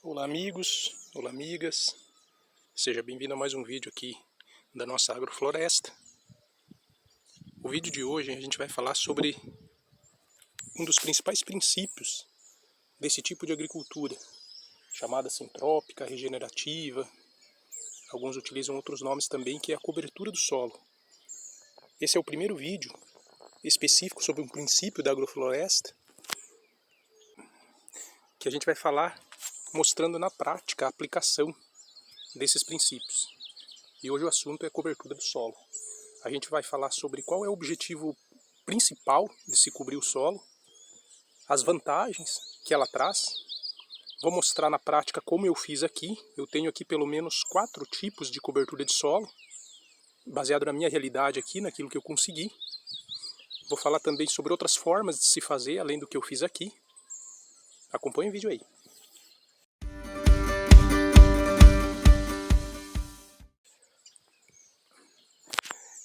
Olá amigos, olá amigas, seja bem-vindo a mais um vídeo aqui da nossa agrofloresta. O vídeo de hoje a gente vai falar sobre um dos principais princípios desse tipo de agricultura, chamada sintrópica, regenerativa, alguns utilizam outros nomes também, que é a cobertura do solo. Esse é o primeiro vídeo específico sobre um princípio da agrofloresta, que a gente vai falar mostrando na prática a aplicação desses princípios. E hoje o assunto é cobertura do solo. A gente vai falar sobre qual é o objetivo principal de se cobrir o solo, as vantagens que ela traz. Vou mostrar na prática como eu fiz aqui. Eu tenho aqui pelo menos 4 tipos de cobertura de solo, baseado na minha realidade aqui, naquilo que eu consegui. Vou falar também sobre outras formas de se fazer, além do que eu fiz aqui. Acompanhe o vídeo aí.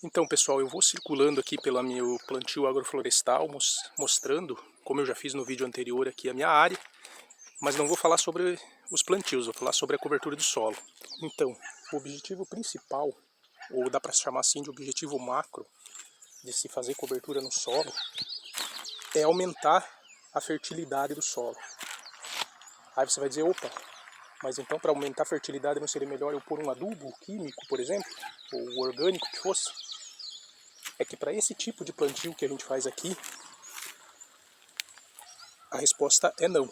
Então pessoal, eu vou circulando aqui pelo meu plantio agroflorestal, mostrando, como eu já fiz no vídeo anterior aqui, a minha área, mas não vou falar sobre os plantios, vou falar sobre a cobertura do solo. Então, o objetivo principal, ou dá para chamar assim de objetivo macro, de se fazer cobertura no solo, é aumentar a fertilidade do solo. Aí você vai dizer, opa, mas então para aumentar a fertilidade não seria melhor eu pôr um adubo químico, por exemplo, ou orgânico que fosse? É que para esse tipo de plantio que a gente faz aqui, a resposta é não.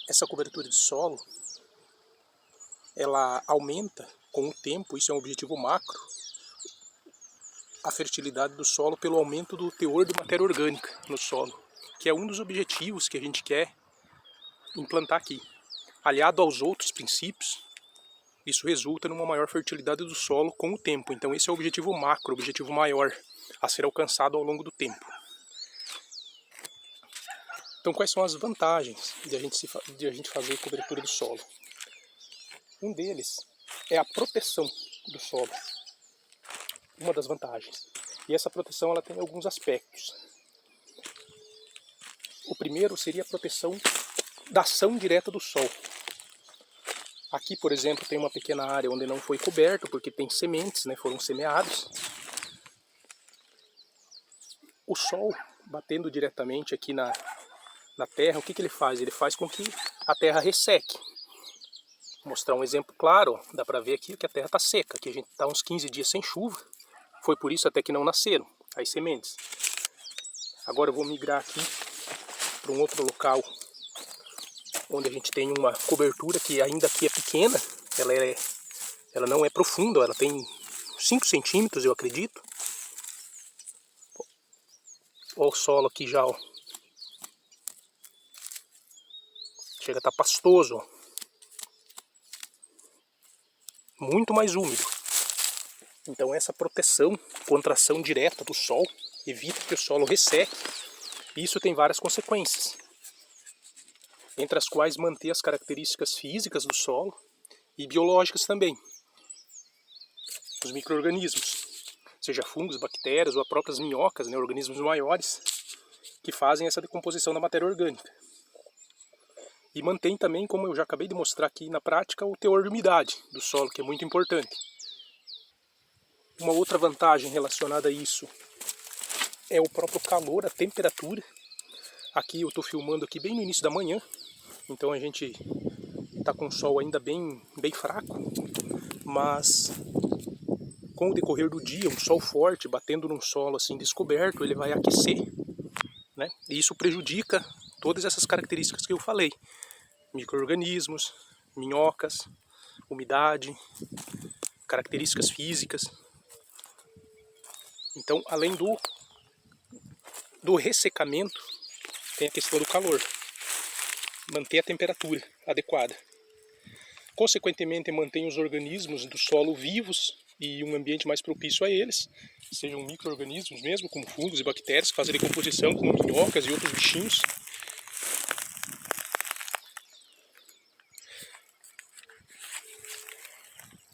Essa cobertura de solo, ela aumenta com o tempo, isso é um objetivo macro, a fertilidade do solo pelo aumento do teor de matéria orgânica no solo, que é um dos objetivos que a gente quer implantar aqui. Aliado aos outros princípios, isso resulta numa maior fertilidade do solo com o tempo. Então esse é o objetivo macro, o objetivo maior a ser alcançado ao longo do tempo. Então quais são as vantagens de a gente fazer cobertura do solo? Um deles é a proteção do solo. Uma das vantagens. E essa proteção ela tem alguns aspectos. O primeiro seria a proteção da ação direta do sol. Aqui, por exemplo, tem uma pequena área onde não foi coberto, porque tem sementes, né, foram semeados. O sol batendo diretamente aqui na terra, o que ele faz? Ele faz com que a terra resseque. Vou mostrar um exemplo claro, dá para ver aqui que a terra está seca. Aqui a gente está uns 15 dias sem chuva, foi por isso até que não nasceram as sementes. Agora eu vou migrar aqui para um outro local, onde a gente tem uma cobertura que ainda aqui é pequena, ela não é profunda, ela tem 5 centímetros, eu acredito. Olha o solo aqui já, ó. Chega a estar pastoso, ó. Muito mais úmido. Então essa proteção contra a ação direta do sol evita que o solo resseque. E isso tem várias consequências, entre as quais manter as características físicas do solo e biológicas também. Os micro-organismos, seja fungos, bactérias ou as próprias minhocas, né, organismos maiores, que fazem essa decomposição da matéria orgânica. E mantém também, como eu já acabei de mostrar aqui na prática, o teor de umidade do solo, que é muito importante. Uma outra vantagem relacionada a isso é o próprio calor, a temperatura. Aqui eu estou filmando aqui bem no início da manhã, então a gente está com o sol ainda bem fraco, mas com o decorrer do dia, um sol forte batendo num solo assim descoberto, ele vai aquecer, né? E isso prejudica todas essas características que eu falei: micro-organismos, minhocas, umidade, características físicas. Então, além do ressecamento, tem a questão do calor, manter a temperatura adequada. Consequentemente, mantém os organismos do solo vivos e um ambiente mais propício a eles, sejam micro-organismos mesmo, como fungos e bactérias, que fazem decomposição, como minhocas e outros bichinhos.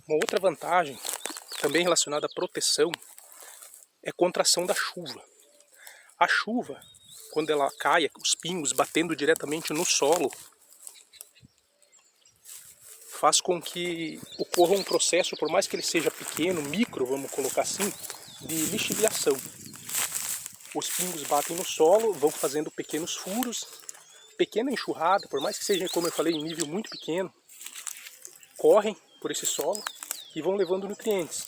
Uma outra vantagem, também relacionada à proteção, é contra a ação da chuva. A chuva, quando ela cai, os pingos batendo diretamente no solo, faz com que ocorra um processo, por mais que ele seja pequeno, micro, vamos colocar assim, de lixiviação. Os pingos batem no solo, vão fazendo pequenos furos, pequena enxurrada, por mais que seja, como eu falei, em nível muito pequeno, correm por esse solo e vão levando nutrientes.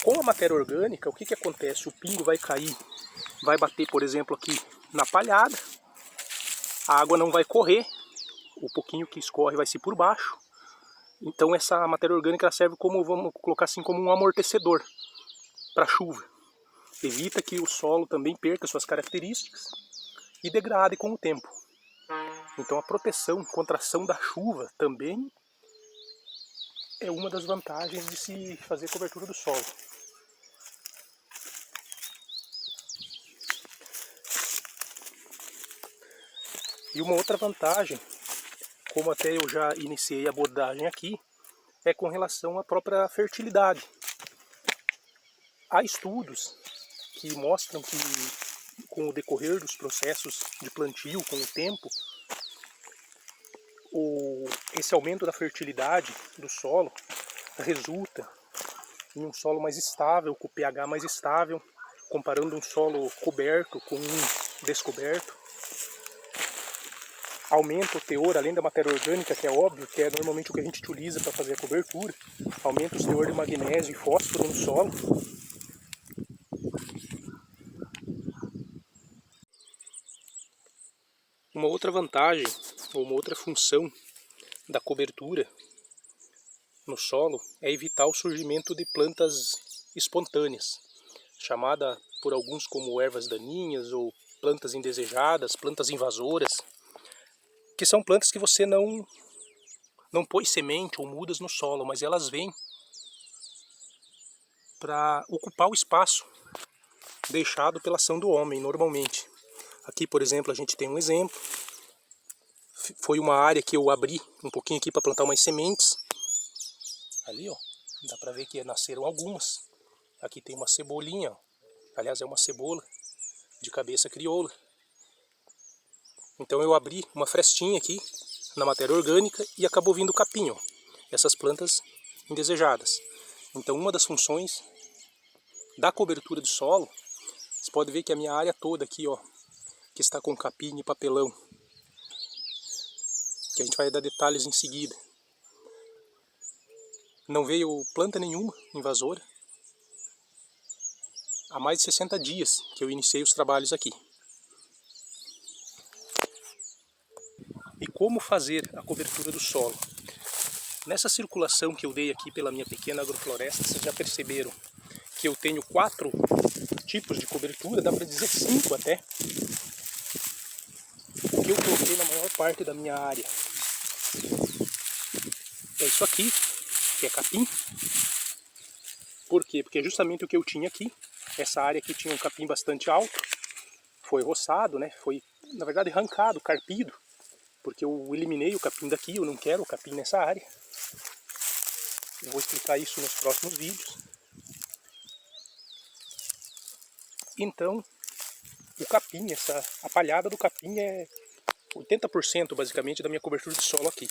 Com a matéria orgânica, o que acontece? O pingo vai cair, vai bater, por exemplo, aqui na palhada, a água não vai correr, o pouquinho que escorre vai ser por baixo. Então essa matéria orgânica ela serve como, vamos colocar assim, como um amortecedor para a chuva. Evita que o solo também perca suas características e degrade com o tempo. Então a proteção contra a ação da chuva também é uma das vantagens de se fazer cobertura do solo. E uma outra vantagem, como até eu já iniciei a abordagem aqui, é com relação à própria fertilidade. Há estudos que mostram que com o decorrer dos processos de plantio, com o tempo, esse aumento da fertilidade do solo resulta em um solo mais estável, com pH mais estável, comparando um solo coberto com um descoberto. Aumenta o teor, além da matéria orgânica, que é óbvio, que é normalmente o que a gente utiliza para fazer a cobertura, aumenta o teor de magnésio e fósforo no solo. Uma outra vantagem, ou uma outra função da cobertura no solo é evitar o surgimento de plantas espontâneas, chamada por alguns como ervas daninhas ou plantas indesejadas, plantas invasoras, que são plantas que você não pôs semente ou mudas no solo, mas elas vêm para ocupar o espaço deixado pela ação do homem normalmente. Aqui, por exemplo, a gente tem um exemplo. Foi uma área que eu abri um pouquinho aqui para plantar umas sementes. Ali, ó, dá para ver que nasceram algumas. Aqui tem uma cebolinha, ó. Aliás, é uma cebola de cabeça crioula. Então eu abri uma frestinha aqui na matéria orgânica e acabou vindo capim, ó, essas plantas indesejadas. Então uma das funções da cobertura do solo, você pode ver que a minha área toda aqui, ó, que está com capim e papelão, que a gente vai dar detalhes em seguida. Não veio planta nenhuma invasora. Há mais de 60 dias que eu iniciei os trabalhos aqui. E como fazer a cobertura do solo? Nessa circulação que eu dei aqui pela minha pequena agrofloresta, vocês já perceberam que eu tenho 4 tipos de cobertura, dá para dizer 5 até. O que eu coloquei na maior parte da minha área é isso aqui, que é capim. Por quê? Porque é justamente o que eu tinha aqui. Essa área aqui tinha um capim bastante alto, foi roçado, né? Foi, na verdade, arrancado, carpido, porque eu eliminei o capim daqui, eu não quero o capim nessa área. Eu vou explicar isso nos próximos vídeos. Então, o capim, a palhada do capim é 80% basicamente da minha cobertura de solo aqui.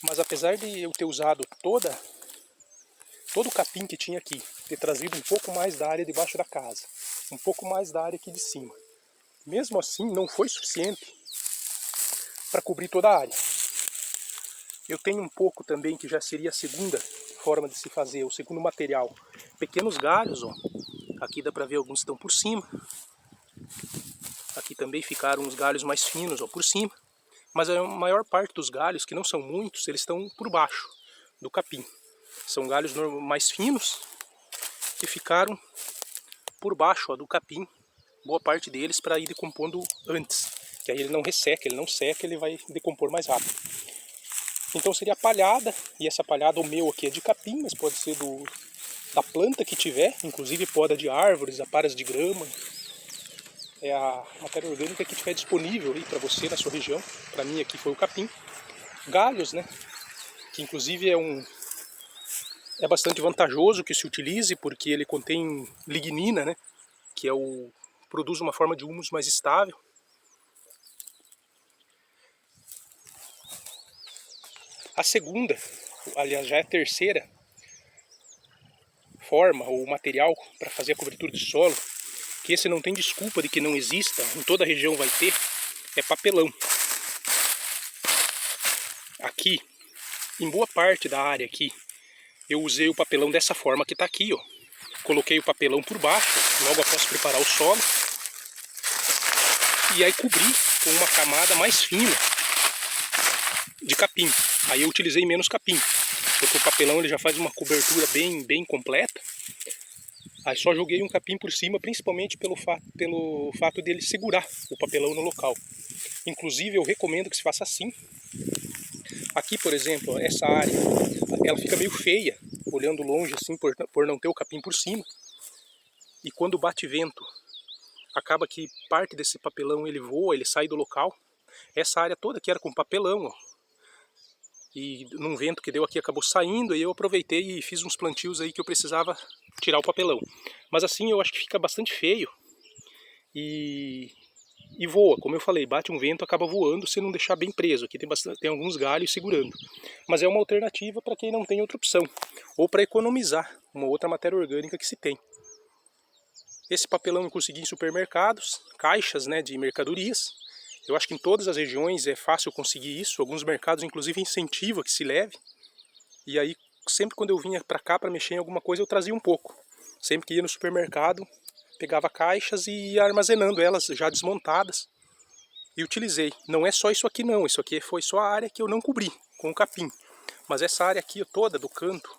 Mas apesar de eu ter usado todo o capim que tinha aqui, ter trazido um pouco mais da área debaixo da casa, um pouco mais da área aqui de cima, mesmo assim não foi suficiente para cobrir toda a área. Eu tenho um pouco também, que já seria a segunda forma de se fazer, o segundo material. Pequenos galhos, ó. Aqui dá para ver alguns estão por cima. Aqui também ficaram uns galhos mais finos, ó, por cima. Mas a maior parte dos galhos, que não são muitos, eles estão por baixo do capim. São galhos mais finos que ficaram por baixo, ó, do capim. Boa parte deles para ir decompondo antes. Que aí ele não resseca, ele não seca, ele vai decompor mais rápido. Então seria a palhada, e essa palhada, o meu aqui é de capim, mas pode ser da planta que tiver, inclusive poda de árvores, aparas de grama. É a matéria orgânica que tiver disponível aí para você na sua região. Para mim aqui foi o capim. Galhos, né? Que inclusive é bastante vantajoso que se utilize, porque ele contém lignina, né? Que é o produz uma forma de humus mais estável. A segunda, aliás já é a terceira forma ou material para fazer a cobertura de solo, que esse não tem desculpa de que não exista, em toda a região vai ter, é papelão. Aqui, em boa parte da área aqui, eu usei o papelão dessa forma que está aqui, ó. Coloquei o papelão por baixo, logo após preparar o solo, e aí cobri com uma camada mais fina de capim. Aí eu utilizei menos capim, porque o papelão ele já faz uma cobertura bem completa. Aí só joguei um capim por cima, principalmente pelo fato dele segurar o papelão no local. Inclusive eu recomendo que se faça assim. Aqui, por exemplo, essa área, ela fica meio feia, olhando longe assim, por não ter o capim por cima. E quando bate vento, acaba que parte desse papelão ele voa, ele sai do local. Essa área toda aqui era com papelão, ó. E num vento que deu aqui acabou saindo, e eu aproveitei e fiz uns plantios aí que eu precisava tirar o papelão. Mas assim eu acho que fica bastante feio e voa, como eu falei, bate um vento, acaba voando se não deixar bem preso. Aqui tem alguns galhos segurando. Mas é uma alternativa para quem não tem outra opção, ou para economizar uma outra matéria orgânica que se tem. Esse papelão eu consegui em supermercados, caixas, né, de mercadorias. Eu acho que em todas as regiões é fácil conseguir isso. Alguns mercados inclusive incentivam que se leve. E aí sempre quando eu vinha para cá para mexer em alguma coisa eu trazia um pouco. Sempre que ia no supermercado pegava caixas e ia armazenando elas já desmontadas. E utilizei. Não é só isso aqui não, isso aqui foi só a área que eu não cobri com o capim. Mas essa área aqui toda do canto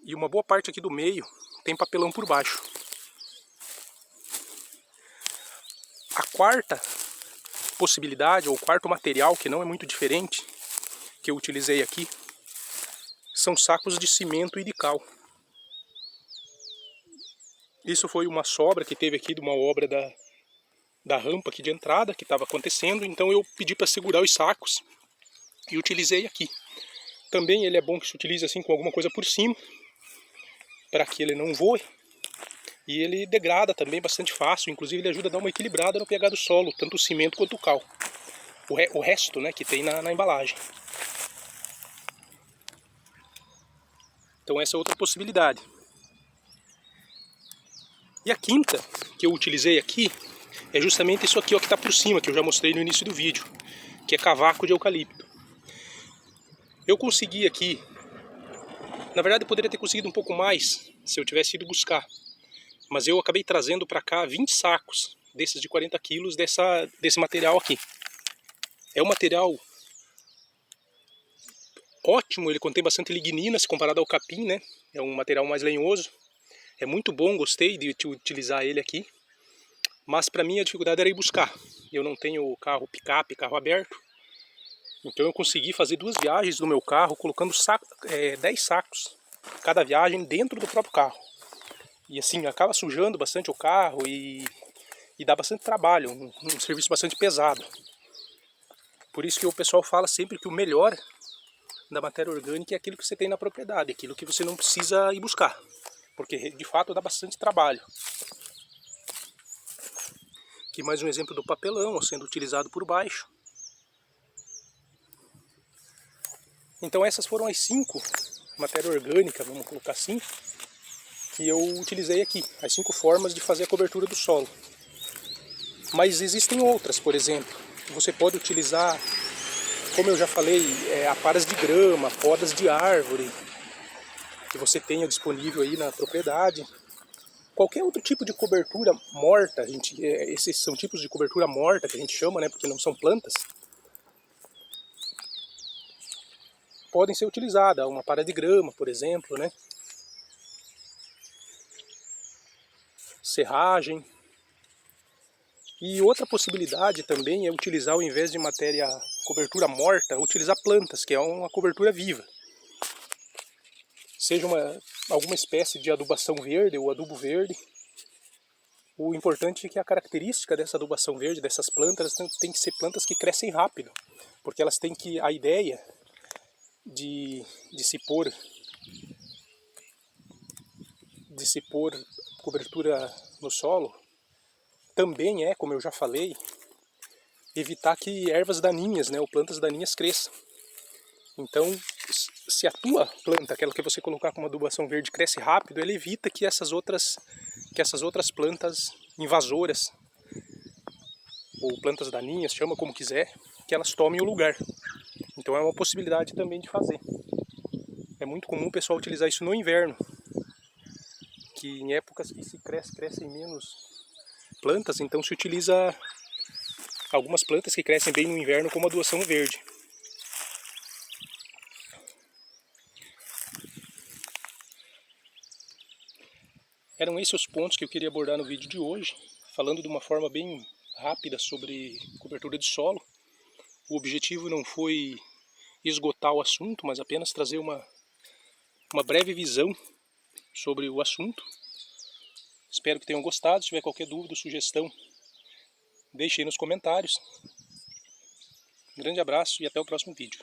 e uma boa parte aqui do meio tem papelão por baixo. A quarta possibilidade, ou quarto material, que não é muito diferente, que eu utilizei aqui, são sacos de cimento e de cal. Isso foi uma sobra que teve aqui de uma obra da rampa aqui de entrada que estava acontecendo, então eu pedi para segurar os sacos e utilizei aqui. Também ele é bom que se utilize assim com alguma coisa por cima, para que ele não voe. E ele degrada também bastante fácil, inclusive ele ajuda a dar uma equilibrada no pH do solo, tanto o cimento quanto o cal. O resto, né, que tem na embalagem. Então essa é outra possibilidade. E a quinta que eu utilizei aqui é justamente isso aqui ó, que está por cima, que eu já mostrei no início do vídeo, que é cavaco de eucalipto. Eu consegui aqui, na verdade eu poderia ter conseguido um pouco mais se eu tivesse ido buscar. Mas eu acabei trazendo para cá 20 sacos desses de 40 quilos desse material aqui. É um material ótimo, ele contém bastante lignina se comparado ao capim, né? É um material mais lenhoso. É muito bom, gostei de utilizar ele aqui. Mas para mim a dificuldade era ir buscar. Eu não tenho carro picape, carro aberto. Então eu consegui fazer 2 viagens no meu carro, colocando 10 sacos cada viagem dentro do próprio carro. E assim, acaba sujando bastante o carro e dá bastante trabalho, um serviço bastante pesado. Por isso que o pessoal fala sempre que o melhor da matéria orgânica é aquilo que você tem na propriedade, aquilo que você não precisa ir buscar, porque de fato dá bastante trabalho. Aqui mais um exemplo do papelão sendo utilizado por baixo. Então essas foram as 5 matérias orgânicas, vamos colocar assim, que eu utilizei aqui, as 5 formas de fazer a cobertura do solo. Mas existem outras, por exemplo, você pode utilizar, como eu já falei, aparas de grama, podas de árvore, que você tenha disponível aí na propriedade. Qualquer outro tipo de cobertura morta, esses são tipos de cobertura morta que a gente chama, né, porque não são plantas, podem ser utilizadas, uma para de grama, por exemplo, né? Serragem. E outra possibilidade também é utilizar, ao invés de cobertura morta, utilizar plantas, que é uma cobertura viva. Seja alguma espécie de adubação verde ou adubo verde. O importante é que a característica dessa adubação verde, dessas plantas, tem que ser plantas que crescem rápido, porque elas têm a ideia de se pôr cobertura no solo também é, como eu já falei, evitar que ervas daninhas, né, ou plantas daninhas cresçam. Então, se a tua planta, aquela que você colocar como adubação verde, cresce rápido, ele evita que essas outras plantas invasoras, ou plantas daninhas, chama como quiser, que elas tomem o lugar. Então é uma possibilidade também de fazer. É muito comum o pessoal utilizar isso no inverno, que em épocas que se crescem menos plantas, então se utiliza algumas plantas que crescem bem no inverno como adubação verde. Eram esses os pontos que eu queria abordar no vídeo de hoje, falando de uma forma bem rápida sobre cobertura de solo. O objetivo não foi esgotar o assunto, mas apenas trazer uma breve visão sobre o assunto. Espero que tenham gostado. Se tiver qualquer dúvida ou sugestão, deixe aí nos comentários. Um grande abraço e até o próximo vídeo.